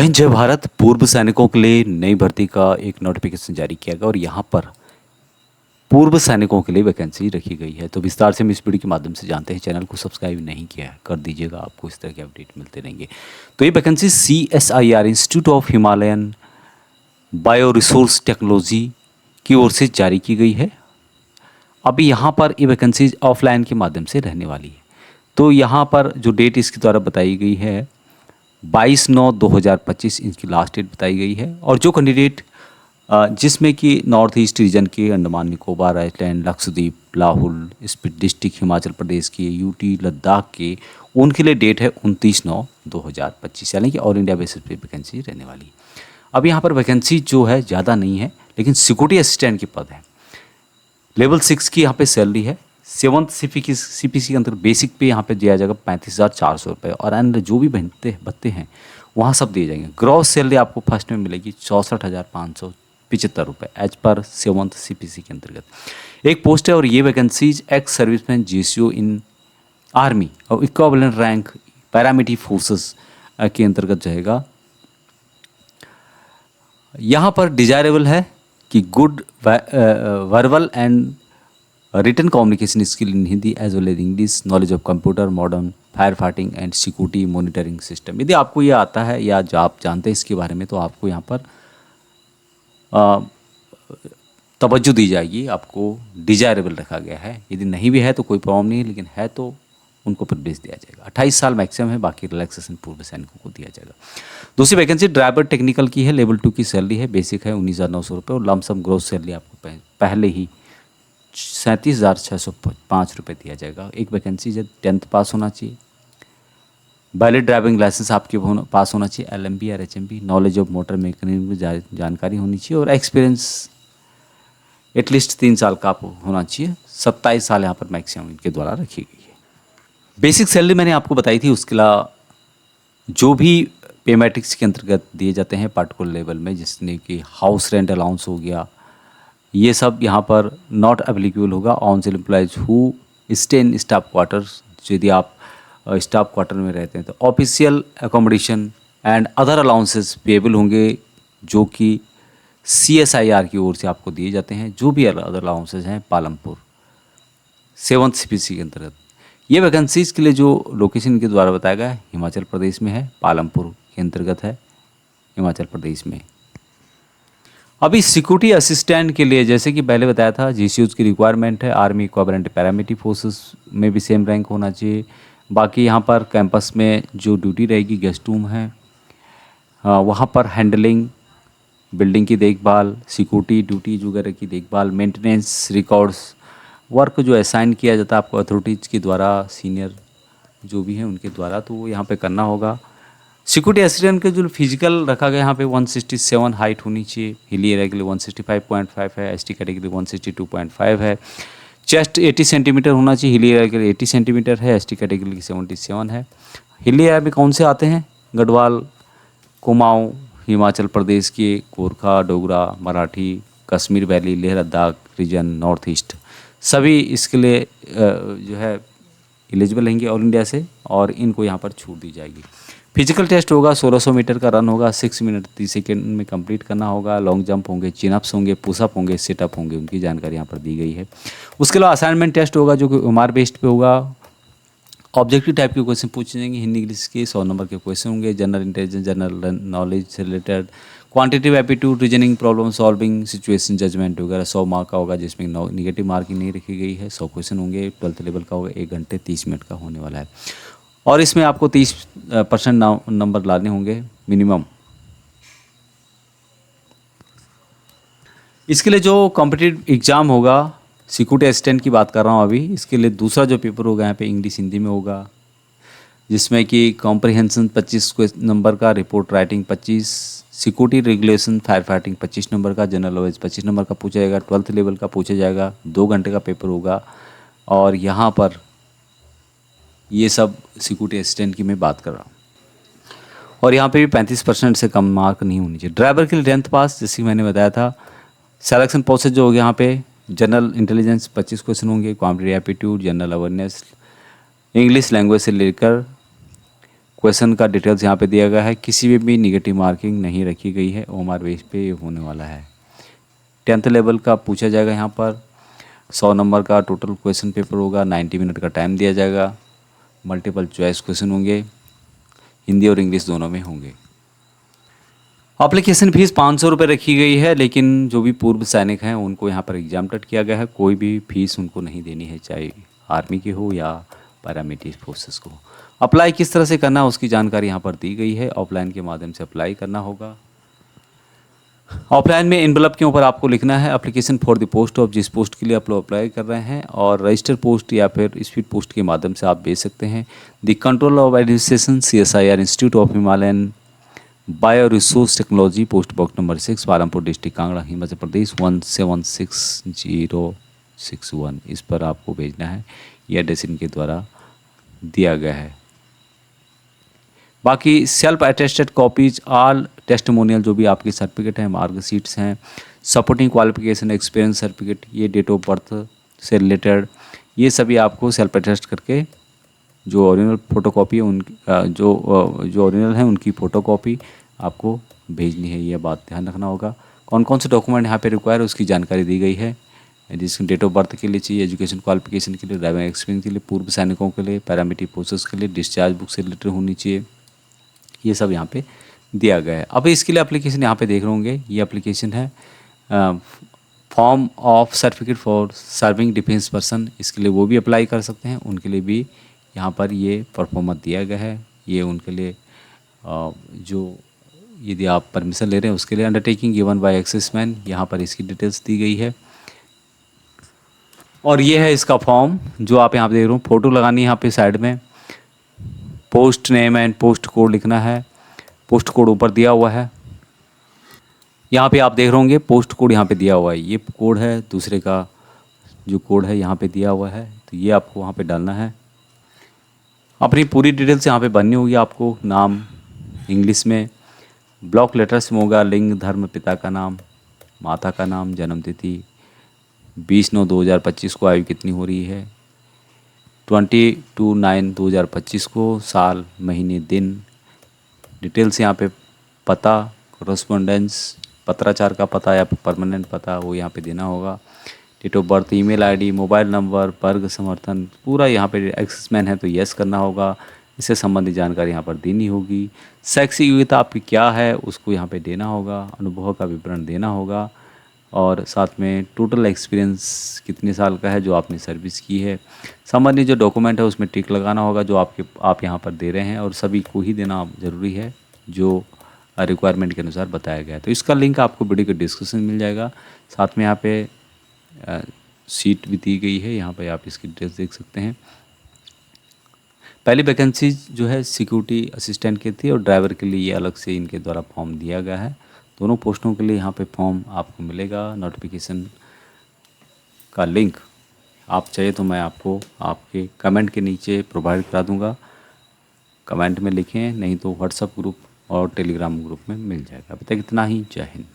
जय भारत। पूर्व सैनिकों के लिए नई भर्ती का एक नोटिफिकेशन जारी किया गया और यहाँ पर पूर्व सैनिकों के लिए वैकेंसी रखी गई है। तो विस्तार से हम इस वीडियो के माध्यम से जानते हैं। चैनल को सब्सक्राइब नहीं किया है कर दीजिएगा, आपको इस तरह के अपडेट मिलते रहेंगे। तो ये vacancy CSIR Institute of Himalayan Bioresource technology की ओर से जारी की गई है। अभी यहाँ पर ये वैकेंसी ऑफलाइन के माध्यम से रहने वाली है। तो यहाँ पर जो डेट इसके द्वारा बताई गई है 22/9/2025 इनकी लास्ट डेट बताई गई है। और जो कैंडिडेट जिसमें कि नॉर्थ ईस्ट रीजन के अंडमान निकोबार आइलैंड, लक्षद्वीप, लाहौल स्पीति डिस्ट्रिक्ट हिमाचल प्रदेश के, यूटी लद्दाख के, उनके लिए डेट है 29/9/2025, यानी कि ऑल इंडिया बेसिस पे वैकेंसी रहने वाली है। अब यहाँ पर वैकेंसी जो है ज़्यादा नहीं है, लेकिन सिक्योरिटी असिस्टेंट के पद है। लेवल 6 की यहाँ पे सैलरी है। 7th CPC के अंदर बेसिक पे यहाँ पे दिया जाएगा 35,400 रुपये, और अन्य जो भी भत्ते हैं वहाँ सब दिए जाएंगे। ग्रॉस सैलरी आपको फर्स्ट में मिलेगी 64,575 रुपये एज पर 7th CPC के अंतर्गत। एक पोस्ट है और ये vacancies ex serviceman GSO in army और इक्विवेलेंट रैंक पैरामिलिट्री फोर्सेस के अंतर्गत जाएगा। यहाँ पर डिजायरेबल है कि good verbal and written communication skill in Hindi as well as English, knowledge of computer, modern fire fighting and security monitoring system. यदि आपको ये आता है या जो आप जानते हैं इसके बारे में, तो आपको यहाँ पर तवज्जो दी जाएगी, आपको डिजायरेबल रखा गया है। यदि नहीं भी है तो कोई प्रॉब्लम नहीं है, लेकिन है तो उनको प्रवेश दिया जाएगा। 28 साल मैक्सिमम है, बाकी रिलैक्सेशन पूर्व सैनिकों को दिया जाएगा। दूसरी वैकेंसी ड्राइवर टेक्निकल की है। लेवल 2 की सैलरी है, बेसिक है 19,900 रुपये और लमसम ग्रोस सैलरी आपको पहले ही 37,605 रुपये दिया जाएगा। एक वैकेंसी है, 10th पास होना चाहिए, वैलिड ड्राइविंग लाइसेंस आपके पास होना चाहिए, LMB और HMB, knowledge of motor mechanism में जानकारी होनी चाहिए और एक्सपीरियंस एटलीस्ट 3 साल का आपको होना चाहिए। 27 साल यहाँ पर मैक्सिमम इनके द्वारा रखी गई है। बेसिक सैलरी मैंने आपको बताई थी। उसके अलावा जो भी पे मैट्रिक्स के अंतर्गत दिए जाते हैं पार्टिकुलर लेवल में, जिसने कि हाउस रेंट अलाउंस हो गया, ये सब यहाँ पर नॉट एप्लीकेबल होगा on sale employees who stay in staff quarters. यदि आप स्टाफ क्वार्टर में रहते हैं तो official accommodation and other allowances payable होंगे, जो कि CSIR की ओर से आपको दिए जाते हैं। जो भी अदर अलाउंसेस हैं पालमपुर 7th CPC के अंतर्गत। ये वैकेंसीज के लिए जो लोकेशन के द्वारा बताया गया है हिमाचल प्रदेश में है, पालमपुर के अंतर्गत है हिमाचल प्रदेश में। अभी सिक्योरिटी असिस्टेंट के लिए जैसे कि पहले बताया था GCOs की रिक्वायरमेंट है। आर्मी इक्विवेलेंट पैरामिलिट्री फोर्सेस में भी सेम रैंक होना चाहिए। बाकी यहाँ पर कैंपस में जो ड्यूटी रहेगी गेस्ट रूम है, वहाँ पर हैंडलिंग, बिल्डिंग की देखभाल, सिक्योरिटी ड्यूटीज वगैरह की देखभाल, मेंटेनेंस, रिकॉर्ड्स वर्क जो असाइन किया जाता है आपको अथॉरिटीज़ के द्वारा, सीनियर जो भी हैं उनके द्वारा, तो वो यहाँ पे करना होगा। सिक्योरिटी असिस्टेंट के जो फिजिकल रखा गया यहाँ पे 167 हाइट होनी चाहिए, हिली एरिया के लिए 165.5 है, ST कैटेगरी 162.5 है, चेस्ट 80 सेंटीमीटर होना चाहिए, हिली एरिया के लिए 80 सेंटीमीटर है, ST कैटेगरी की 77 है। हिली एरिया में कौन से आते हैं? गढ़वाल, कुमाऊँ, हिमाचल प्रदेश के Gorkha, Dogra, Marathi, Kashmir valley, Leh Ladakh region, north east, सभी इसके लिए जो है एलिजिबल रहेंगे ऑल इंडिया से, और इनको यहाँ पर छूट दी जाएगी। फिजिकल टेस्ट होगा, 1600 मीटर का रन होगा, 6 मिनट 30 सेकेंड में कंप्लीट करना होगा। लॉन्ग जंप होंगे, चिनअप्स होंगे, पुशअप होंगे, सेटअप होंगे, उनकी जानकारी यहाँ पर दी गई है। उसके अलावा असाइनमेंट टेस्ट होगा जो कि OMR बेस्ड पे होगा। ऑब्जेक्टिव टाइप के क्वेश्चन पूछे जाएंगे, हिंदी इंग्लिश के 100 नंबर के क्वेश्चन होंगे। जनरल इंटेलिजेंस, जनरल नॉलेज से related, quantitative aptitude, reasoning, problem solving, situation judgement वगैरह 100 मार्क का होगा, जिसमें निगेटिव मार्किंग नहीं रखी गई है। 100 क्वेश्चन होंगे, 12th लेवल का होगा, 1 घंटे 30 मिनट का होने वाला है। और इसमें आपको 30% नंबर लाने होंगे मिनिमम। इसके लिए जो कॉम्पिटिटिव एग्ज़ाम होगा, सिक्योरिटी असिस्टेंट की बात कर रहा हूँ अभी, इसके लिए दूसरा जो पेपर होगा यहाँ पे इंग्लिश हिंदी में होगा, जिसमें कि कॉम्प्रिहेंशन 25 नंबर का, report writing 25, security regulation fire fighting 25 number का, जनरल नॉलेज 25 नंबर का पूछा जाएगा, 12th लेवल का पूछा जाएगा, 2 घंटे का पेपर होगा। और यहाँ पर ये सब सिक्योरिटी असिस्टेंट की मैं बात कर रहा हूँ। और यहाँ पे भी 35% से कम मार्क नहीं होनी चाहिए। ड्राइवर के लिए 10th पास, जैसे मैंने बताया था। सिलेक्शन प्रोसेस जो होगा यहाँ पे, जनरल इंटेलिजेंस 25 क्वेश्चन होंगे, quantitative aptitude, general awareness, English language से लेकर क्वेश्चन का डिटेल्स यहाँ पे दिया गया है, किसी में भी निगेटिव मार्किंग नहीं रखी गई है, ओएमआर बेस पे ये होने वाला है। 10th लेवल का पूछा जाएगा यहाँ पर, 100 नंबर का टोटल क्वेश्चन पेपर होगा, 90 मिनट का टाइम दिया जाएगा, मल्टीपल चॉइस क्वेश्चन होंगे, हिंदी और इंग्लिश दोनों में होंगे। एप्लीकेशन फीस 500 रुपये रखी गई है, लेकिन जो भी पूर्व सैनिक हैं उनको यहाँ पर एग्जाम्प्टेड किया गया है, कोई भी फीस उनको नहीं देनी है, चाहे आर्मी के हो या पैरामिलिट्री फोर्सेस को। अप्लाई किस तरह से करना है उसकी जानकारी यहाँ पर दी गई है। ऑफलाइन के माध्यम से अप्लाई करना होगा। ऑफलाइन में एनवलप के ऊपर आपको लिखना है application for the post of, जिस पोस्ट के लिए आप लोग अप्लाई कर रहे हैं, और रजिस्टर पोस्ट या फिर स्पीड पोस्ट के माध्यम से आप भेज सकते हैं। The control of administration CSIR Institute of Himalayan Bioresource Technology, post box number 6, Palampur district, Kangra, Himachal Pradesh 176061। इस पर आपको भेजना है, ये एड्रेस इनके द्वारा दिया गया है। बाकी self attested copies, all testimonial, जो भी आपके सर्टिफिकेट हैं, मार्कशीट्स हैं, सपोर्टिंग क्वालिफिकेशन, एक्सपीरियंस सर्टिफिकेट, ये डेट ऑफ बर्थ से रिलेटेड, ये सभी आपको सेल्फ अटेस्ट करके जो ओरिजिनल फ़ोटोकॉपी है उनकी जो ओरिजिनल है उनकी फ़ोटोकॉपी आपको भेजनी है। ये बात ध्यान रखना होगा। कौन कौन से डॉक्यूमेंट यहाँ पे रिक्वायर है उसकी जानकारी दी गई है, जिसकी डेट ऑफ बर्थ के लिए चाहिए, एजुकेशन क्वालिफिकेशन के लिए, ड्राइविंग एक्सपीरियंस के लिए, पूर्व सैनिकों के लिए, पैरामिलिट्री फोर्सेस के लिए, डिस्चार्ज बुक से रिलेटेड होनी चाहिए, ये सब यहाँ पे दिया गया है। अब इसके लिए एप्लीकेशन यहाँ पे देख रहे होंगे, ये एप्लीकेशन है form of certificate for serving defence person, इसके लिए वो भी अप्लाई कर सकते हैं, उनके लिए भी यहाँ पर ये परफॉर्मेंस दिया गया है। ये उनके लिए जो यदि आप परमिशन ले रहे हैं उसके लिए अंडरटेकिंग गिवन बाय एक्सेसमैन, यहाँ पर इसकी डिटेल्स दी गई है। और ये है इसका फॉर्म जो आप यहाँ पे देख रहे हो, फ़ोटो लगानी है यहाँ पे साइड में, post name and post code लिखना है, पोस्ट कोड ऊपर दिया हुआ है, यहाँ पे आप देख रहे होंगे पोस्ट कोड यहाँ पे दिया हुआ है, ये कोड है, दूसरे का जो कोड है यहाँ पे दिया हुआ है, तो ये आपको वहाँ पे डालना है। अपनी पूरी डिटेल्स यहाँ पे भरनी होगी आपको, नाम इंग्लिश में, ब्लॉक लेटर्स में होगा, लिंग, धर्म, पिता का नाम, माता का नाम, जन्म तिथि 20/9/2025 को, आयु कितनी हो रही है, 22/9/2025 को, साल, महीने, दिन, डिटेल्स यहाँ पे, पता, कॉरेस्पॉन्डेंस, पत्राचार का पता या परमानेंट पता वो यहाँ पे देना होगा, date of birth, email ID, mobile number, वर्ग समर्थन, पूरा यहाँ पे एक्सेसमैन है तो यस करना होगा, इससे संबंधित जानकारी यहाँ पर देनी होगी। शैक्षिक योग्यता आपकी क्या है उसको यहाँ पे देना होगा, अनुभव का विवरण देना होगा, और साथ में टोटल एक्सपीरियंस कितने साल का है जो आपने सर्विस की है, संबंधित जो डॉक्यूमेंट है उसमें टिक लगाना होगा जो आप यहाँ पर दे रहे हैं, और सभी को ही देना ज़रूरी है जो रिक्वायरमेंट के अनुसार बताया गया है। तो इसका लिंक आपको वीडियो के डिस्क्रिप्शन में मिल जाएगा, साथ में यहाँ पे सीट भी दी गई है, यहाँ पे आप इसकी डिटेल्स देख सकते हैं। पहली वैकेंसी जो है सिक्योरिटी असिस्टेंट की थी, और ड्राइवर के लिए ये अलग से इनके द्वारा फॉर्म दिया गया है। दोनों पोस्टों के लिए यहाँ पे फॉर्म आपको मिलेगा, नोटिफिकेशन का लिंक आप चाहिए तो मैं आपको आपके कमेंट के नीचे प्रोवाइड करा दूँगा, कमेंट में लिखें, नहीं तो व्हाट्सएप ग्रुप और टेलीग्राम ग्रुप में मिल जाएगा। अभी तक इतना ही, जय हिंद।